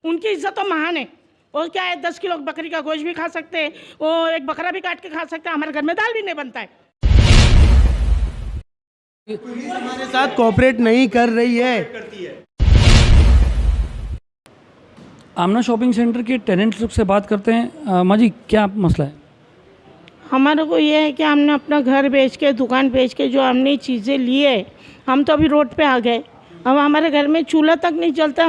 उनकी इज्जत तो महान है। और क्या है, 10 किलो बकरी का गोश्त भी खा सकते हैं, वो एक बकरा भी काट के खा सकते हैं। हमारे घर में दाल भी नहीं बनता है। पुलिस हमारे साथ कोऑपरेट नहीं कर रही है। आमना शॉपिंग सेंटर के टेनेंट्स लोग से बात करते हैं। माँ जी, क्या मसला है? हमारे को ये है कि हमने अपना घर बेच के, दुकान बेच के जो हमने चीज़ें ली है, हम तो अभी रोड पे आ गए। अब हमारे घर में चूल्हा तक नहीं चलता।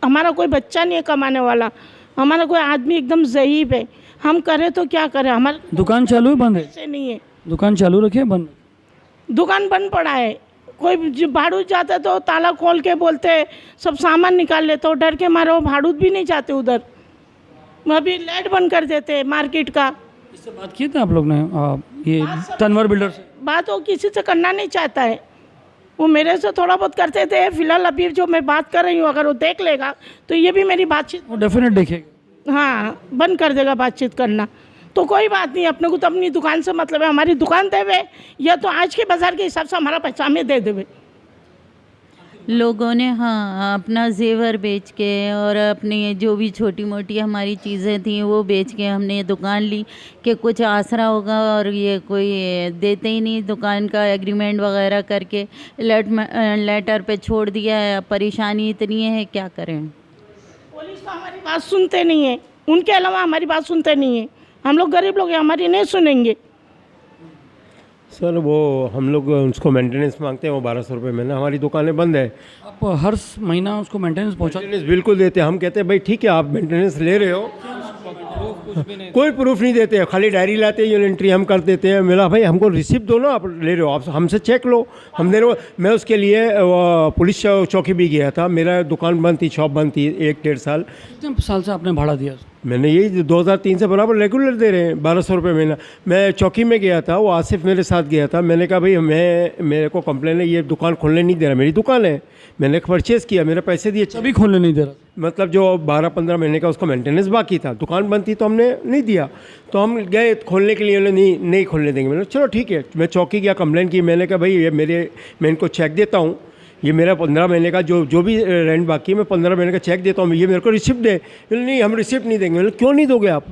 हमारा कोई बच्चा नहीं है कमाने वाला। हमारा कोई आदमी एकदम ज़ईफ है। हम करें तो क्या करें? हमारे दुकान चालू है बंद है? पैसे नहीं है। दुकान चालू रखिए बंद? दुकान बंद पड़ा है। कोई भाड़ू जाता है तो ताला खोल के बोलते हैं, सब सामान निकाल लेते हो। डर के मारे वो भाड़ू भी नहीं जाते उधर। अभी लाइट बंद कर देते हैं मार्केट का। इससे बात किए थे आप लोग ने ये तनवर बिल्डर से? बात वो किसी से करना नहीं चाहता है। वो मेरे से थोड़ा बहुत करते थे। फिलहाल अभी जो मैं बात कर रही हूँ, अगर वो देख लेगा तो ये भी मेरी बातचीत, वो डेफिनेट देखेगा। हाँ, बंद कर देगा बातचीत करना। तो कोई बात नहीं, अपने को तो अपनी दुकान से मतलब है। हमारी दुकान देवे या तो आज के बाज़ार के हिसाब से हमारा पैसा हमें दे देवे। लोगों ने हाँ अपना जेवर बेच के और अपनी जो भी छोटी मोटी हमारी चीज़ें थी वो बेच के हमने ये दुकान ली कि कुछ आसरा होगा। और ये कोई देते ही नहीं, दुकान का एग्रीमेंट वगैरह करके लेटर पे छोड़ दिया है। अब परेशानी इतनी है, क्या करें? पुलिस तो हमारी बात सुनते नहीं है, उनके अलावा हमारी बात सुनते नहीं है। हम लोग गरीब लोग हैं, हमारी नहीं सुनेंगे। सर वो हम लोग उसको मेंटेनेंस मांगते हैं, वो 1200 रुपये महीना। हमारी दुकानें बंद है। आप हर महीना उसको मेंटेनेंस पहुँचा? मेंटेनेंस बिल्कुल देते हैं। हम कहते हैं भाई ठीक है, आप मेंटेनेंस ले रहे हो, कोई प्रूफ नहीं देते हैं। खाली डायरी लाते हैं, यूनिट एंट्री हम कर देते हैं। मेरा भाई हमको रिसिप्ट दो ना, आप ले रहे हो, आप हमसे चेक लो। हम दे रहे हो। मैं उसके लिए पुलिस चौकी भी गया था। मेरा दुकान बंद थी, शॉप बंद थी 1-1.5 साल। कितने साल से आपने भाड़ा दिया? मैंने यही 2003 से बराबर रेगुलर दे रहे हैं 1200 रुपये महीना। मैं चौकी में गया था, वो आसिफ मेरे साथ गया था। मैंने कहा भाई मेरे को कंप्लेन है, ये दुकान खोलने नहीं दे रहा। मेरी दुकान है, मैंने परचेज़ किया, मेरे पैसे दिए, अभी खोलने नहीं दे रहा। मतलब जो 12-15 महीने का उसका मेंटेनेंस बाकी था। दुकान बंद थी तो हमने नहीं दिया। तो हम गए खोलने के लिए, नहीं खोलने देंगे। मैंने चलो ठीक है। मैं चौकी गया, कंप्लेन की। मैंने कहा भाई ये मैं इनको चेक देता हूँ, ये मेरा 15 महीने का जो भी रेंट बाकी है, मैं 15 महीने का चेक देता हूँ, ये मेरे को रिसिप्ट दे। नहीं, हम रिसिप्ट नहीं देंगे। क्यों नहीं दोगे आप?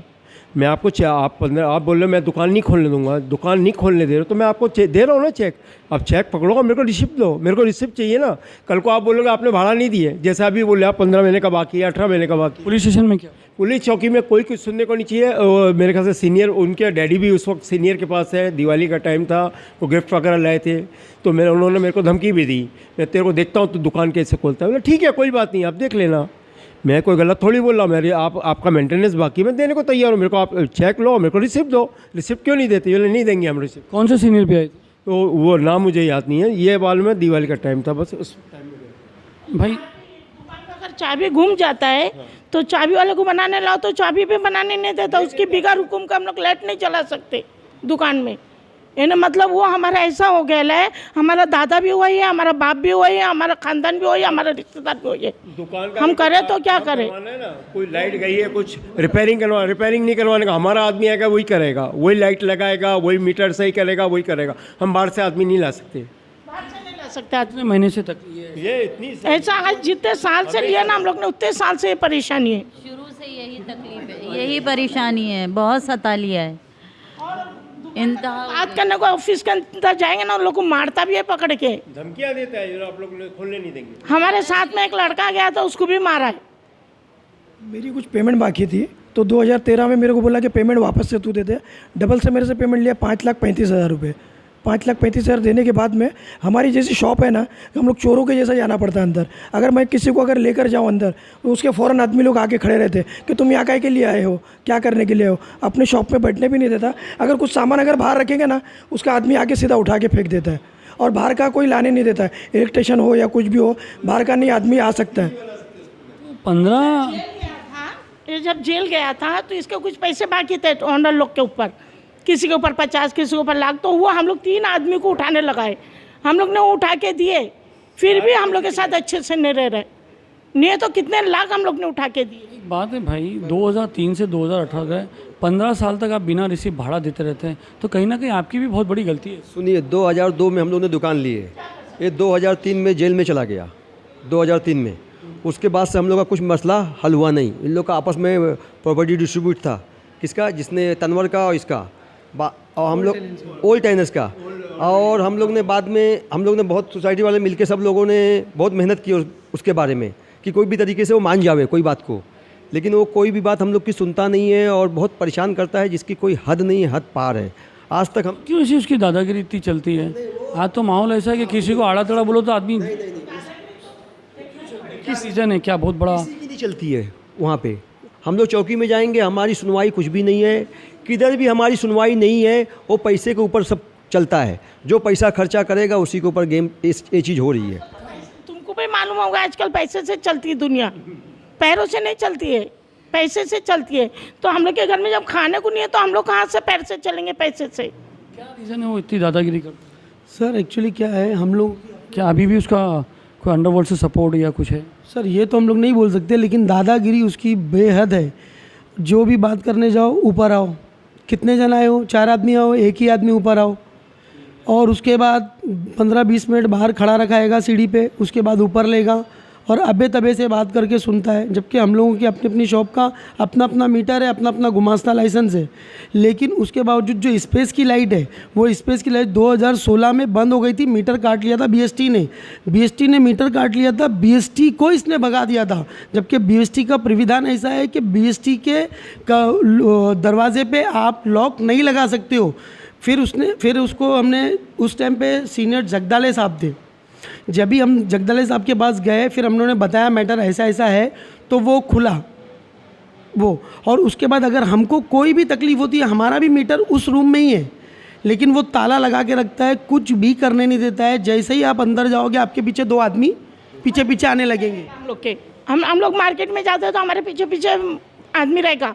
मैं आपको आप बोल रहे हो मैं दुकान नहीं खोलने दूंगा, दुकान नहीं खोलने दे रहे, तो मैं आपको दे रहा हूँ ना चेक। आप चेक पकड़ोगे, मेरे को रिसिप्ट दो। मेरे को रिसिप्ट चाहिए ना। कल को आप बोलोगे आपने भाड़ा नहीं दिए, जैसा अभी बोले आप 15 महीने का बाकी है, 18 महीने का बाकी। पुलिस स्टेशन में क्या? पुलिस चौकी में कोई कुछ सुनने को नहीं चाहिए। मेरे ख्याल से सीनियर, उनके डैडी भी उस वक्त सीनियर के पास है। दिवाली का टाइम था, वो गिफ्ट वगैरह लाए थे। तो उन्होंने मेरे को धमकी भी दी, मैं तेरे को देखता हूँ तो दुकान कैसे खोलता है। बोला ठीक है, कोई बात नहीं, आप देख लेना। मैं कोई गलत थोड़ी बोल रहा हूँ। आपका मेंटेनेंस बाकी, मैं देने को तैयार हूँ। मेरे को आप चेक लो, मेरे को रिसिप्ट दो। रिसिप्ट क्यों नहीं देते? बोले नहीं देंगे हम रिसिप्ट। कौन से सीनियर पे आए थे? तो वो नाम मुझे याद नहीं है। ये बाल में दिवाली का टाइम था, बस उस टाइम में भाई अगर चाबी घूम जाता है तो चाबी वाले को बनाने लाओ, तो चाबी भी बनाने नहीं देता। उसकी बिगैर हुकुम का हम लोग लाइट नहीं चला सकते दुकान में। यानी मतलब वो हमारा ऐसा हो गया है। हमारा दादा भी वही है, हमारा बाप भी वही है, हमारा खानदान भी वही है, हमारा रिश्तेदार भी वही है। दुकान का हम करें तो क्या करें? ना, कोई लाइट गई है, कुछ रिपेयरिंग नहीं करवाने का हमारा आदमी आएगा, वही करेगा, वही लाइट लगाएगा, वही मीटर सही करेगा, वही करेगा। हम बाहर से आदमी नहीं ला सकते। बाहर से नहीं ला सकते आदमी। कितने महीने से तक ये इतनी ऐसा आज जितने साल से लिया ना हम लोग ने, उतने साल से ये परेशानी है। शुरू से यही तकलीफ है, यही परेशानी है, बहुत सता लिया है। इंतहा बात करने को ऑफिस के अंदर जाएंगे ना, उन लोग को मारता भी है पकड़ के, धमकियाँ देता है, आप लोग खोलने नहीं देंगे। हमारे साथ में एक लड़का गया था, उसको भी मारा है। मेरी कुछ पेमेंट बाकी थी तो 2013 में मेरे को बोला कि पेमेंट वापस से तू दे दे। डबल से मेरे से पेमेंट लिया 5,35,000 रुपये। 5,35,000 देने के बाद में हमारी जैसी शॉप है ना, हम लोग चोरों के जैसा जाना पड़ता है अंदर। अगर मैं किसी को अगर लेकर जाऊँ अंदर, तो उसके फ़ौरन आदमी लोग आके खड़े रहते कि तुम यहाँ काहे के लिए आए हो, क्या करने के लिए हो। अपने शॉप में बैठने भी नहीं देता। अगर कुछ सामान अगर बाहर रखेंगे ना, उसका आदमी आके सीधा उठा के फेंक देता है। और बाहर का कोई लाने नहीं देता है। इलेक्ट्रिशियन हो या कुछ भी हो, बाहर का नहीं आदमी आ सकता है। 15 ये जब जेल गया था तो इसके कुछ पैसे बाकी थे ऑनर लोग के ऊपर, किसी के ऊपर 50, किसी के ऊपर लाख। तो वो हम लोग 3 आदमी को उठाने लगाए, हम लोग ने उठा के दिए। फिर भी हम लोग के साथ अच्छे से नहीं रह रहे। नहीं तो कितने लाख हम लोग ने उठा के दिए। एक बात है भाई, 2003 से 2018 गए, 15 साल तक आप बिना रिसीव भाड़ा देते रहते हैं, तो कहीं ना कहीं आपकी भी बहुत बड़ी गलती है। सुनिए, 2002 में हम लोगों ने दुकान ली है। ये 2003 में जेल में चला गया, 2003 में। उसके बाद से हम लोग का कुछ मसला हल हुआ नहीं। इन लोग का आपस में प्रॉपर्टी डिस्ट्रीब्यूट था, किसका, जिसने तनवर का और इसका और हम लोग ओल्ड टेनेंट्स का। और हम लोग ने बाद में हम लोग ने बहुत सोसाइटी वाले मिलके सब लोगों ने बहुत मेहनत की उसके बारे में कि कोई भी तरीके से वो मान जावे कोई बात को, लेकिन वो कोई भी बात हम लोग की सुनता नहीं है और बहुत परेशान करता है, जिसकी कोई हद नहीं है, हद पार है। आज तक हम क्यों ऐसी उसकी दादागिरी इतनी चलती है? आज तो माहौल ऐसा है कि किसी को आड़ा तड़ा बोलो तो आदमी किस सीजन है क्या बहुत बड़ा किसी की नहीं चलती है वहाँ पे। हम लोग चौकी में जाएंगे, हमारी सुनवाई कुछ भी नहीं है, किधर भी हमारी सुनवाई नहीं है। वो पैसे के ऊपर सब चलता है, जो पैसा खर्चा करेगा उसी के ऊपर गेम ये चीज़ हो रही है। तुमको भी मालूम होगा आजकल पैसे से चलती है दुनिया, पैरों से नहीं चलती है, पैसे से चलती है। तो हम लोग के घर में जब खाने को नहीं है तो हम लोग कहाँ से पैर से चलेंगे? पैसे से। क्या रीज़न है वो इतनी दादागिरी करते? सर एक्चुअली क्या है, हम लोग क्या अभी भी उसका कोई अंडरवर्ल्ड से सपोर्ट या कुछ है? सर ये तो हम लोग नहीं बोल सकते, लेकिन दादागिरी उसकी बेहद है। जो भी बात करने जाओ ऊपर आओ, कितने जन आए हो, 4 आदमी आओ, एक ही आदमी ऊपर आओ, और उसके बाद 15-20 मिनट बाहर खड़ा रखाएगा सीढ़ी पे, उसके बाद ऊपर लेगा और अबे तबे से बात करके सुनता है। जबकि हम लोगों की अपनी अपनी शॉप का अपना अपना मीटर है, अपना अपना गुमास्ता लाइसेंस है, लेकिन उसके बावजूद जो स्पेस की लाइट है वो स्पेस की लाइट 2016 में बंद हो गई थी। मीटर काट लिया था बीएसटी ने मीटर काट लिया था, बीएसटी को इसने भगा दिया था। जबकि बीएसटी का प्राविधान ऐसा है कि बीएसटी के दरवाजे पे आप लॉक नहीं लगा सकते हो। फिर उसको हमने उस टाइम पे सीनियर जगदाले साहब थे, जब भी हम जगदाले साहब के पास गए, फिर हम लोगों ने बताया मैटर ऐसा ऐसा है, तो वो खुला वो। और उसके बाद अगर हमको कोई भी तकलीफ़ होती है, हमारा भी मीटर उस रूम में ही है, लेकिन वो ताला लगा के रखता है, कुछ भी करने नहीं देता है। जैसे ही आप अंदर जाओगे आपके पीछे 2 आदमी पीछे पीछे आने लगेंगे। हम लोग मार्केट में जाते हैं तो हमारे पीछे पीछे आदमी रहेगा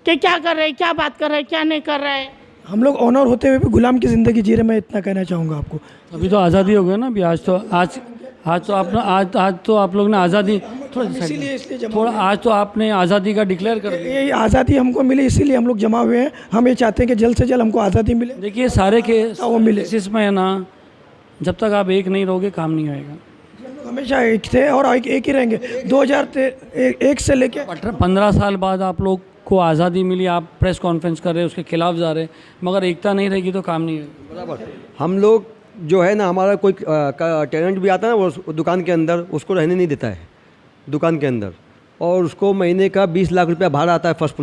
कि क्या कर रहे हैं, क्या बात कर रहे हैं, क्या नहीं कर रहा है। हम लोग ऑनर होते हुए भी गुलाम की ज़िंदगी जी रहे, मैं इतना कहना चाहूँगा आपको। अभी तो आज़ादी हो गया ना अभी, आज तो आप लोग ने आज़ादी थोड़ा आज तो आपने आज़ादी का डिक्लेयर कर दिया। ये आज़ादी हमको मिली इसीलिए हम लोग जमा हुए हैं। हम ये चाहते हैं कि जल्द से जल्द हमको आज़ादी मिले। देखिए सारे वो मिले। केसेस में है ना, जब तक आप एक नहीं रहोगे काम नहीं होएगा। हमेशा एक थे और एक ही रहेंगे। 2001 से लेके 15 साल बाद आप लोग को आज़ादी मिली, आप प्रेस कॉन्फ्रेंस कर रहे, उसके खिलाफ जा रहे, मगर एकता नहीं रहेगी तो काम नहीं होगा। बराबर हम लोग जो है ना, हमारा कोई टेनेंट भी आता है ना वो दुकान के अंदर, उसको रहने नहीं देता है दुकान के अंदर, और उसको महीने का 20 लाख रुपया भाड़ा आता है फर्स्ट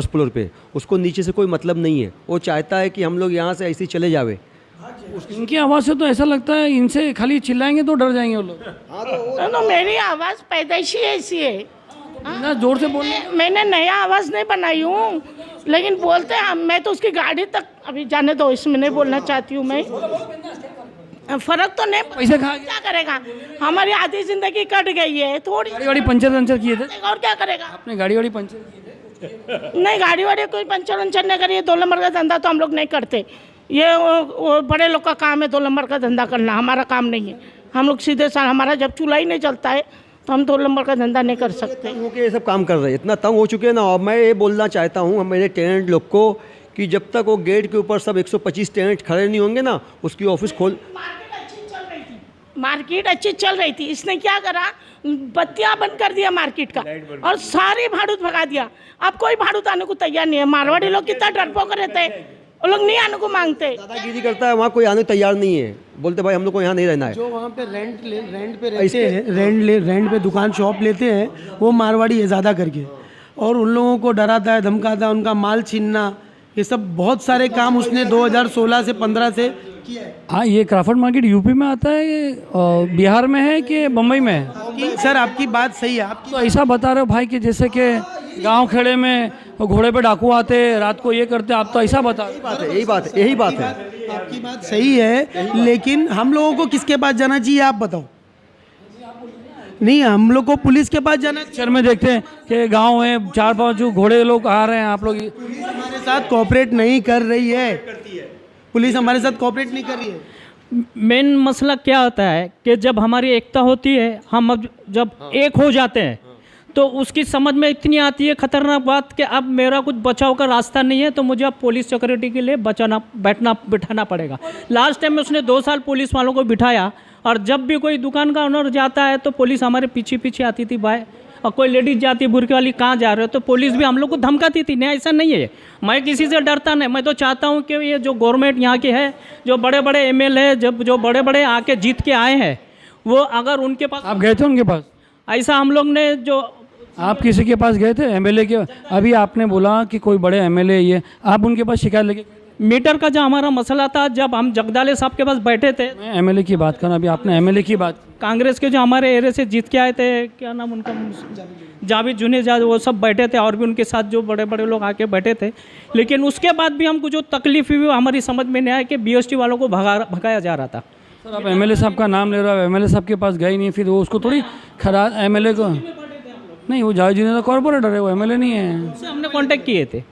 फ्लोर पे। उसको नीचे से कोई मतलब नहीं है, वो चाहता है कि हम लोग यहाँ से ऐसे ही चले जावे। इनकी आवाज़ से तो ऐसा लगता है इनसे खाली चिल्लाएंगे तो डर जाएंगे वो लोग। तो मेरी आवाज़ पैदाइशी ऐसी है, ना जोर से बोलने। मैंने नया आवाज़ नहीं बनाई हूँ, लेकिन बोलते हैं। मैं तो उसकी गाड़ी तक अभी जाने दो, इसमें नहीं बोलना चाहती हूँ मैं। फर्क तो नहीं, पैसे खा क्या करेगा? हमारी आधी जिंदगी कट गई है थोड़ी। गाड़ी पंचर किए थे, और क्या करेगा? अपने गाड़ी पंचर किए थे? नहीं, गाड़ी कोई पंचर वंचर नहीं करिए। 2 नंबर का धंधा तो हम लोग नहीं करते। ये वो बड़े लोग का काम है 2 नंबर का धंधा करना, हमारा काम नहीं है। हम लोग सीधे साल, हमारा जब चूल्हा ही नहीं चलता है तो हम 2 नंबर का धंधा नहीं कर सकते। तंग होकर ये सब काम कर रहे हैं, इतना तंग हो चुके हैं ना। और मैं ये बोलना चाहता हूँ मेरे टेनेंट लोग को कि जब तक वो गेट के ऊपर सब 125 टेनेंट खड़े नहीं होंगे ना, उसकी ऑफिस खोल। मार्केट अच्छी चल रही थी, इसने क्या करा, बत्तियां बंद कर दिया मार्केट का और सारी भाड़ूत भगा दिया। अब कोई भाड़ूत आने को तैयार नहीं है। मारवाड़ी लोग कितना डरपोक रहते हैं, वो लोग नहीं आने को मांगते। दादागिरी करता है, वहाँ कोई आने तैयार नहीं है, बोलते भाई हम लोग को यहाँ नहीं रहना है। जो वहाँ पे रेंट पे रहते हैं, रेंट पे दुकान शॉप लेते हैं, वो मारवाड़ी है ज़्यादा करके, और उन लोगों को डराता है, धमकाता है, उनका माल छीनना, ये सब बहुत सारे काम उसने 2016 से 15 से किया है। हाँ, ये क्राफर्ड मार्केट यूपी में आता है, बिहार में है कि बम्बई में है? सर आपकी बात सही है। तो ऐसा बता रहे हो भाई कि जैसे कि गांव खेड़े में घोड़े पे डाकू आते, रात को ये करते, आप तो ऐसा बता रहे हो। यही बात है। आपकी बात सही है, लेकिन हम लोगों को किसके पास जाना चाहिए आप बताओ? नहीं, हम लोग को पुलिस के पास जाना। पिक्चर में देखते हैं कि गांव में 4-5 जो घोड़े लोग आ रहे हैं, आप लोग पुलिस हमारे साथ कोऑपरेट नहीं कर रही है। पुलिस हमारे साथ कोऑपरेट नहीं कर रही है। मेन मसला क्या होता है कि जब हमारी एकता होती है, हम अब जब एक हो जाते हैं तो उसकी समझ में इतनी आती है खतरनाक बात कि अब मेरा कुछ बचाव का रास्ता नहीं है, तो मुझे अब पुलिस सिक्योरिटी के लिए बिठाना पड़ेगा। लास्ट टाइम में उसने 2 साल पुलिस वालों को बिठाया और जब भी कोई दुकान का ओनर जाता है तो पुलिस हमारे पीछे पीछे आती थी भाई, और कोई लेडीज जाती बुरके वाली कहाँ जा रहे हो, तो पुलिस भी हम लोग को धमकाती थी। नहीं, ऐसा नहीं है, मैं किसी से डरता नहीं। मैं तो चाहता हूँ कि ये जो गवर्नमेंट यहाँ के है, जो बड़े बड़े MLA जो बड़े बड़े आके जीत के आए हैं, वो अगर उनके पास, आप गए थे उनके पास? ऐसा हम लोग ने जो, आप किसी के पास गए थे MLA के? अभी आपने बोला कि कोई बड़े MLA ये, आप उनके पास शिकायत लेके? मीटर का जो हमारा मसला था, जब हम जगदाले साहब के पास बैठे थे, मैं MLA की बात कर रहा, अभी आपने MLA की बात। कांग्रेस के जो हमारे एरिया से जीत के आए थे, क्या नाम उनका, जावेद जुनेजा, वो सब बैठे थे, और भी उनके साथ जो बड़े बड़े लोग आके बैठे थे। लेकिन उसके बाद भी हमको जो तकलीफ हुई हमारी समझ में नहीं आया कि BST वालों को भगाया जा रहा था। सर आप MLA साहब का नाम ले रहे हो, MLA साहब के पास गए नहीं, फिर वो उसको थोड़ी खरा MLA को नहीं, वो जावेद जुनेजा कॉर्पोरेटर है, वो MLA नहीं है। उससे हमने कांटेक्ट किए थे,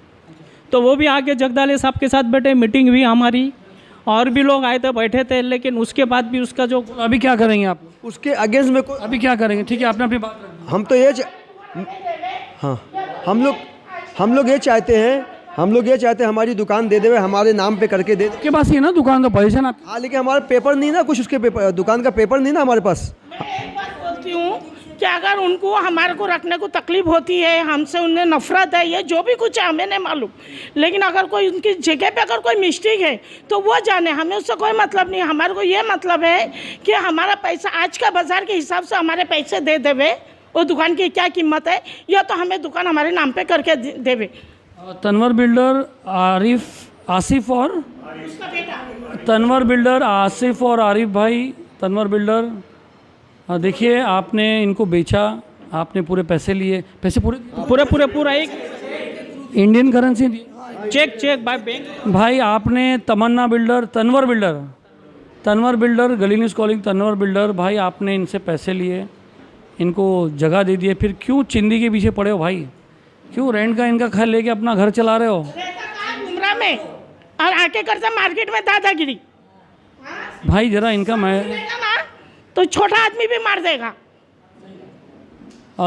तो वो भी आके जगदाले साहब के साथ बैठे, मीटिंग हुई हमारी, और भी लोग आए थे, बैठे थे। लेकिन उसके बाद भी उसका जो, अभी क्या करेंगे आप? उसके अगेंस्ट में अभी क्या करेंगे? ठीक है, आपने अपनी बात रखी। हम तो ये हाँ, हम लोग ये चाहते हैं हमारी दुकान दे दे, हमारे नाम पे करके दे दे। आपके पास ये ना दुकान तो परेशान आप। हाँ, लेकिन हमारा पेपर नहीं ना, कुछ उसके पेपर, दुकान का पेपर नहीं ना हमारे पास। एक बात बोलती हूँ कि अगर उनको हमारे को रखने को तकलीफ होती है, हमसे उन्हें नफरत है, ये जो भी कुछ है हमें नहीं मालूम, लेकिन अगर कोई उनकी जगह पे अगर कोई मिस्टेक है तो वो जाने, हमें उससे कोई मतलब नहीं। हमारे को ये मतलब है कि हमारा पैसा आज का बाजार के हिसाब से हमारे पैसे दे देवे, वो दुकान की क्या कीमत है, या तो हमें दुकान हमारे नाम पे करके देवे। तनवर बिल्डर आसिफ और तनवर बिल्डर आसिफ और आरिफ भाई, तनवर बिल्डर, देखिए आपने इनको बेचा, आपने पूरे पैसे लिए, पैसे पूरा एक इंडियन करेंसी दी, चेक बाय बैंक। भाई आपने तमन्ना बिल्डर, तनवर बिल्डर, गली न्यूज़ कॉलिंग तनवर बिल्डर, भाई आपने इनसे पैसे लिए, इनको जगह दे दिए, फिर क्यों चिंदी के पीछे पड़े हो भाई? क्यों रेंट का इनका घर लेके अपना घर चला रहे हो? उमरा में और आके करता मार्केट में दादागिरी। भाई जरा इनका मैं तो छोटा आदमी भी मार देगा।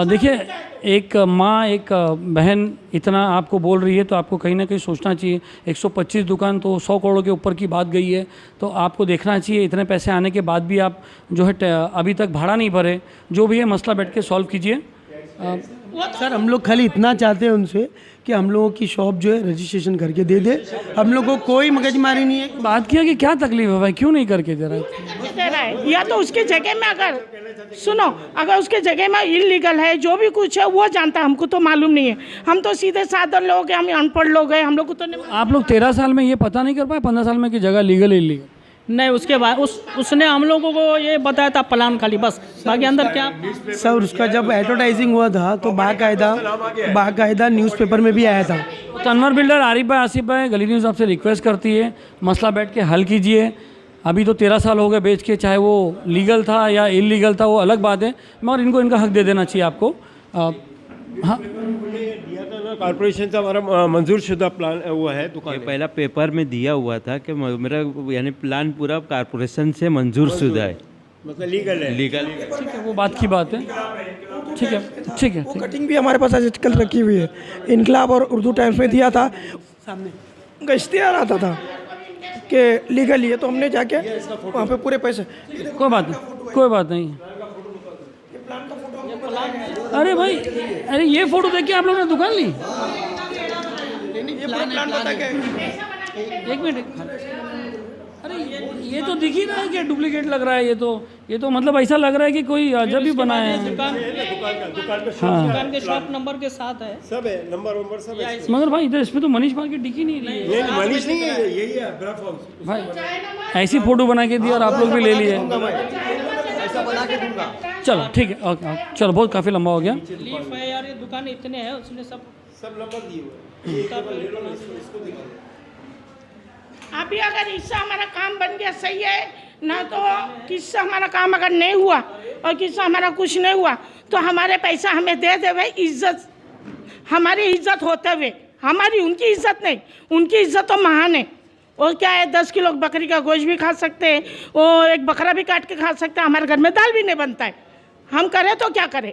देखिए, एक माँ एक बहन इतना आपको बोल रही है तो आपको कहीं ना कहीं सोचना चाहिए। 125 दुकान तो 100 करोड़ के ऊपर की बात गई है, तो आपको देखना चाहिए। इतने पैसे आने के बाद भी आप जो है अभी तक भाड़ा नहीं भरे, जो भी है मसला बैठ के सॉल्व कीजिए। सर हम लोग खाली इतना चाहते हैं उनसे कि हम लोगों की शॉप जो है रजिस्ट्रेशन करके दे दे, हम लोग को कोई मगजमारी नहीं है। बात किया कि क्या तकलीफ है भाई, क्यों नहीं करके दे रहा है? या तो उसके जगह में अगर सुनो, अगर उसके जगह में इलीगल है, जो भी कुछ है वो जानता है, हमको तो मालूम नहीं है। हम तो सीधे साधे लोग हैं, हम अनपढ़ लोग हैं, हम लोग को तो नहीं। आप लोग 13 साल में ये पता नहीं कर पाए 15 साल में कि जगह लीगल है इलीगल? नहीं, उसके बाद उसने हम लोगों को ये बताया था प्लान खाली, बस बाकी अंदर क्या। सर उसका जब एडवर्टाइजिंग हुआ था तो बाकायदा न्यूज़पेपर में भी आया था। तनवर बिल्डर आरिफ भाई, आसिफ भाई, गली न्यूज़ आपसे रिक्वेस्ट करती है मसला बैठ के हल कीजिए। अभी तो 13 साल हो गए बेच के, चाहे वो लीगल था या इलीगल था वो अलग बात है, मगर इनको इनका हक दे देना चाहिए आपको। हाँ, कॉर्पोरेशन से हमारा मंजूर शुदा प्लान वो है दुकान। पहला पेपर में दिया हुआ था कि मेरा यानी प्लान पूरा कॉर्पोरेशन से मंजूर शुदा है, मतलब लीगल है। लीगल। ठीक है, वो बात की बात है। ठीक है। वो कटिंग भी हमारे पास आजकल रखी हुई है, इनकलाब और उर्दू टाइम्स में दिया था, सामने इश्तिहार आता था कि लीगल ही है, तो हमने जाके वहाँ पे पूरे पैसे। कोई बात नहीं। अरे भाई, अरे ये फोटो देख के आप लोगों ने दुकान ली? एक मिनट, अरे ये तो दिख ही रहा है कि डुप्लीकेट लग रहा है। ये तो मतलब ऐसा लग रहा है कि कोई अजब ही बनाया है। दुकान के शॉप नंबर के साथ है, सब है, नंबर सब है। मगर भाई इधर इसमें तो मनीष मार्केट दिख ही नहीं रही है। नहीं, मनीष नहीं है, यही है ग्राफ हाउस। भाई ऐसी फोटो बना के दी और आप लोग भी ले लिए। चलो ठीक है, ओके, चलो बहुत काफ़ी लंबा हो गया। लीफ है यार, ये दुकान इतने हैं, उसने सब नंबर दिए हुए हैं। अभी अगर इससे हमारा काम बन गया सही है ना, तो किससे हमारा काम अगर नहीं हुआ और किससे हमारा कुछ नहीं हुआ तो हमारे पैसा हमें दे देवे, इज्जत हमारी इज्जत होते हुए, हमारी उनकी इज्जत नहीं, उनकी इज्जत तो महान है। और क्या है, 10 किलो बकरी का गोश्त भी खा सकते हैं, और एक बकरा भी काट के खा सकते हैं, हमारे घर में दाल भी नहीं बनता है, हम करें तो क्या करें।